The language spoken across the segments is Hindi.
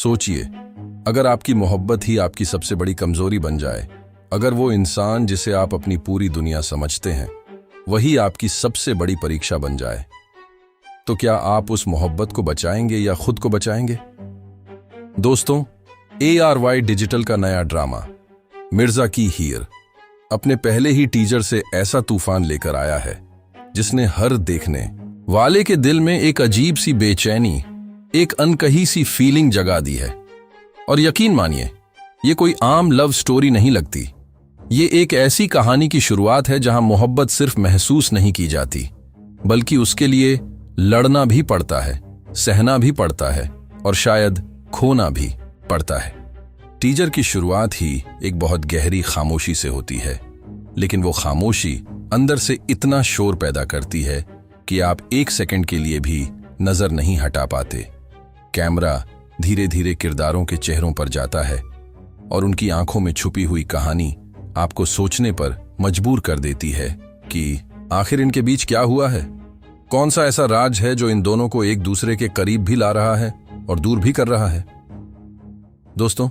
सोचिए, अगर आपकी मोहब्बत ही आपकी सबसे बड़ी कमजोरी बन जाए, अगर वो इंसान जिसे आप अपनी पूरी दुनिया समझते हैं वही आपकी सबसे बड़ी परीक्षा बन जाए, तो क्या आप उस मोहब्बत को बचाएंगे या खुद को बचाएंगे? दोस्तों, ARY डिजिटल का नया ड्रामा मिर्जा की हीर अपने पहले ही टीजर से ऐसा तूफान लेकर आया है जिसने हर देखने वाले के दिल में एक अजीब सी बेचैनी, एक अनकही सी फीलिंग जगा दी है। और यकीन मानिए, ये कोई आम लव स्टोरी नहीं लगती। ये एक ऐसी कहानी की शुरुआत है जहां मोहब्बत सिर्फ महसूस नहीं की जाती, बल्कि उसके लिए लड़ना भी पड़ता है, सहना भी पड़ता है और शायद खोना भी पड़ता है। टीजर की शुरुआत ही एक बहुत गहरी खामोशी से होती है, लेकिन वो खामोशी अंदर से इतना शोर पैदा करती है कि आप एक सेकंड के लिए भी नजर नहीं हटा पाते। कैमरा धीरे धीरे किरदारों के चेहरों पर जाता है और उनकी आंखों में छुपी हुई कहानी आपको सोचने पर मजबूर कर देती है कि आखिर इनके बीच क्या हुआ है। कौन सा ऐसा राज है जो इन दोनों को एक दूसरे के करीब भी ला रहा है और दूर भी कर रहा है। दोस्तों,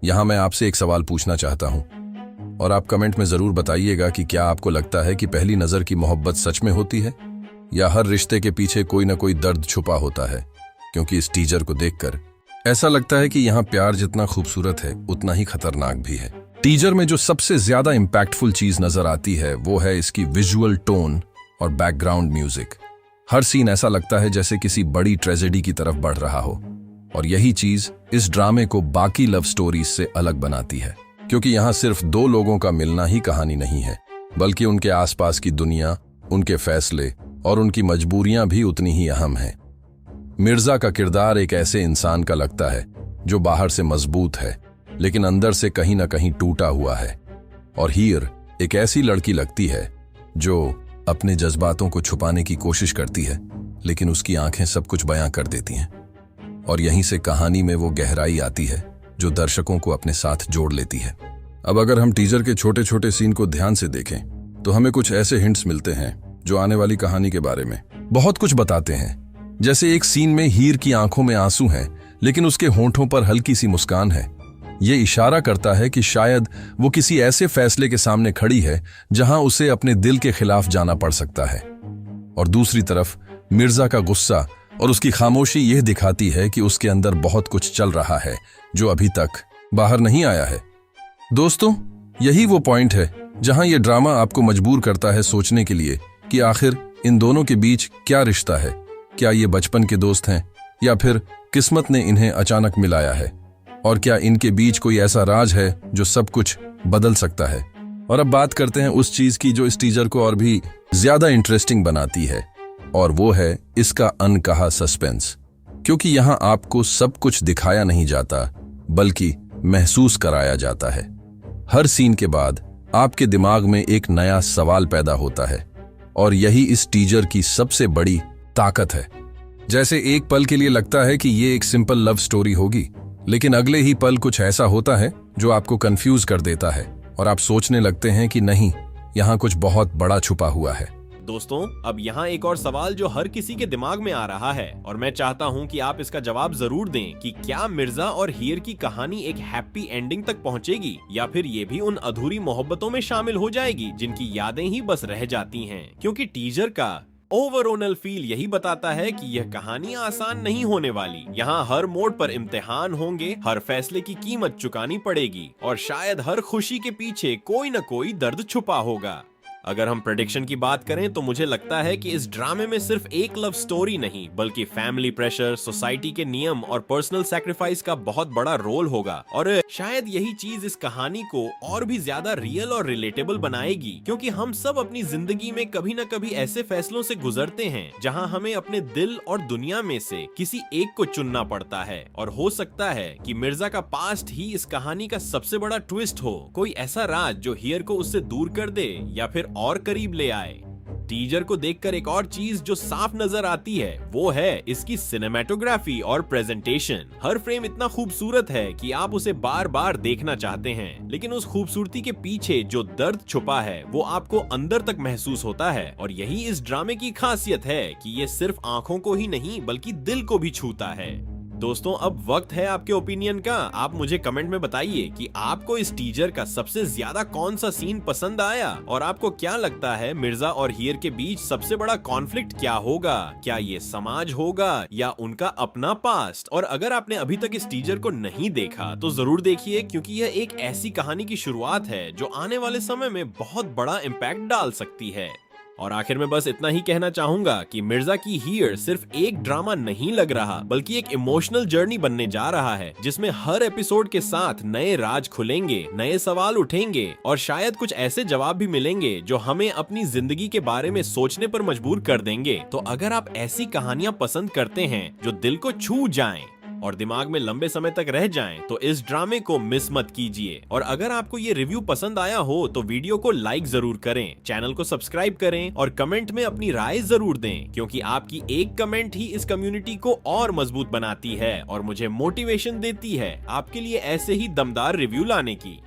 यहां मैं आपसे एक सवाल पूछना चाहता हूं और आप कमेंट में जरूर बताइएगा कि क्या आपको लगता है कि पहली नजर की मोहब्बत सच में होती है या हर रिश्ते के पीछे कोई ना कोई दर्द छुपा होता है। क्योंकि इस टीजर को देखकर ऐसा लगता है कि यहां प्यार जितना खूबसूरत है उतना ही खतरनाक भी है। टीजर में जो सबसे ज्यादा इंपैक्टफुल चीज नजर आती है वो है इसकी विजुअल टोन और बैकग्राउंड म्यूजिक। हर सीन ऐसा लगता है जैसे किसी बड़ी ट्रेजेडी की तरफ बढ़ रहा हो, और यही चीज इस ड्रामे को बाकी लव स्टोरीज से अलग बनाती है। क्योंकि यहां सिर्फ दो लोगों का मिलना ही कहानी नहीं है, बल्कि उनके आसपास की दुनिया, उनके फैसले और उनकी मजबूरियां भी उतनी ही अहम हैं। मिर्जा का किरदार एक ऐसे इंसान का लगता है जो बाहर से मजबूत है लेकिन अंदर से कहीं ना कहीं टूटा हुआ है, और हीर एक ऐसी लड़की लगती है जो अपने जज्बातों को छुपाने की कोशिश करती है लेकिन उसकी आंखें सब कुछ बयां कर देती हैं। और यहीं से कहानी में वो गहराई आती है जो दर्शकों को अपने साथ जोड़ लेती है। अब अगर हम टीजर के छोटे छोटे सीन को ध्यान से देखें तो हमें कुछ ऐसे हिंट्स मिलते हैं जो आने वाली कहानी के बारे में बहुत कुछ बताते हैं। जैसे एक सीन में हीर की आंखों में आंसू हैं लेकिन उसके होंठों पर हल्की सी मुस्कान है। ये इशारा करता है कि शायद वो किसी ऐसे फैसले के सामने खड़ी है जहां उसे अपने दिल के खिलाफ जाना पड़ सकता है। और दूसरी तरफ मिर्जा का गुस्सा और उसकी खामोशी यह दिखाती है कि उसके अंदर बहुत कुछ चल रहा है जो अभी तक बाहर नहीं आया है। दोस्तों, यही वो पॉइंट है जहां यह ड्रामा आपको मजबूर करता है सोचने के लिए कि आखिर इन दोनों के बीच क्या रिश्ता है। क्या ये बचपन के दोस्त हैं या फिर किस्मत ने इन्हें अचानक मिलाया है, और क्या इनके बीच कोई ऐसा राज है जो सब कुछ बदल सकता है। और अब बात करते हैं उस चीज की जो इस टीजर को और भी ज्यादा इंटरेस्टिंग बनाती है, और वो है इसका अनकहा सस्पेंस। क्योंकि यहां आपको सब कुछ दिखाया नहीं जाता बल्कि महसूस कराया जाता है। हर सीन के बाद आपके दिमाग में एक नया सवाल पैदा होता है, और यही इस टीजर की सबसे बड़ी ताकत है। जैसे एक पल के लिए लगता है कि ये एक सिंपल लव स्टोरी होगी, लेकिन अगले ही पल कुछ ऐसा होता है जो आपको कंफ्यूज कर देता है और आप सोचने लगते हैं कि नहीं, यहाँ कुछ बहुत बड़ा छुपा हुआ है। दोस्तों, अब यहाँ एक और सवाल जो हर किसी के दिमाग में आ रहा है, और मैं चाहता हूँ कि आप इसका जवाब जरूर दें कि क्या मिर्जा और हीर की कहानी एक हैप्पी एंडिंग तक पहुँचेगी या फिर ये भी उन अधूरी मोहब्बतों में शामिल हो जाएगी जिनकी यादें ही बस रह जाती हैं। क्योंकि टीजर का ओवरऑल फील यही बताता है कि यह कहानी आसान नहीं होने वाली। यहाँ हर मोड़ पर इम्तिहान होंगे, हर फैसले की कीमत चुकानी पड़ेगी, और शायद हर खुशी के पीछे कोई न कोई दर्द छुपा होगा। अगर हम प्रेडिक्शन की बात करें तो मुझे लगता है कि इस ड्रामे में सिर्फ एक लव स्टोरी नहीं बल्कि फैमिली प्रेशर, सोसाइटी के नियम और पर्सनल सैक्रिफाइस का बहुत बड़ा रोल होगा। और शायद यही चीज इस कहानी को और भी ज्यादा रियल और रिलेटेबल बनाएगी, क्योंकि हम सब अपनी जिंदगी में कभी न कभी ऐसे फैसलों से गुजरते हैं जहां हमें अपने दिल और दुनिया में से किसी एक को चुनना पड़ता है। और हो सकता है कि मिर्जा का पास्ट ही इस कहानी का सबसे बड़ा ट्विस्ट हो, कोई ऐसा राज जो हियर को उससे दूर कर दे या फिर और करीब ले आए। टीजर को देखकर एक और चीज जो साफ नजर आती है वो है इसकी सिनेमैटोग्राफी और प्रेजेंटेशन। हर फ्रेम इतना खूबसूरत है कि आप उसे बार बार देखना चाहते हैं, लेकिन उस खूबसूरती के पीछे जो दर्द छुपा है वो आपको अंदर तक महसूस होता है। और यही इस ड्रामे की खासियत है कि ये सिर्फ आंखों को ही नहीं बल्कि दिल को भी छूता है। दोस्तों अब वक्त है आपके ओपिनियन का। आप मुझे कमेंट में बताइए कि आपको इस टीजर का सबसे ज्यादा कौन सा सीन पसंद आया और आपको क्या लगता है मिर्जा और हीर के बीच सबसे बड़ा कॉन्फ्लिक्ट क्या होगा। क्या ये समाज होगा या उनका अपना पास्ट। और अगर आपने अभी तक इस टीजर को नहीं देखा तो जरूर देखिए, क्योंकि यह एक ऐसी कहानी की शुरुआत है जो आने वाले समय में बहुत बड़ा इम्पैक्ट डाल सकती है। और आखिर में बस इतना ही कहना चाहूंगा कि मिर्जा की हीर सिर्फ एक ड्रामा नहीं लग रहा, बल्कि एक इमोशनल जर्नी बनने जा रहा है, जिसमें हर एपिसोड के साथ नए राज खुलेंगे, नए सवाल उठेंगे और शायद कुछ ऐसे जवाब भी मिलेंगे जो हमें अपनी जिंदगी के बारे में सोचने पर मजबूर कर देंगे। तो अगर आप ऐसी कहानियां पसंद करते हैं जो दिल को छू जाएं और दिमाग में लंबे समय तक रह जाएं, तो इस ड्रामे को मिस मत कीजिए। और अगर आपको ये रिव्यू पसंद आया हो तो वीडियो को लाइक जरूर करें, चैनल को सब्सक्राइब करें और कमेंट में अपनी राय जरूर दें, क्योंकि आपकी एक कमेंट ही इस कम्युनिटी को और मजबूत बनाती है और मुझे मोटिवेशन देती है आपके लिए ऐसे ही दमदार रिव्यू लाने की।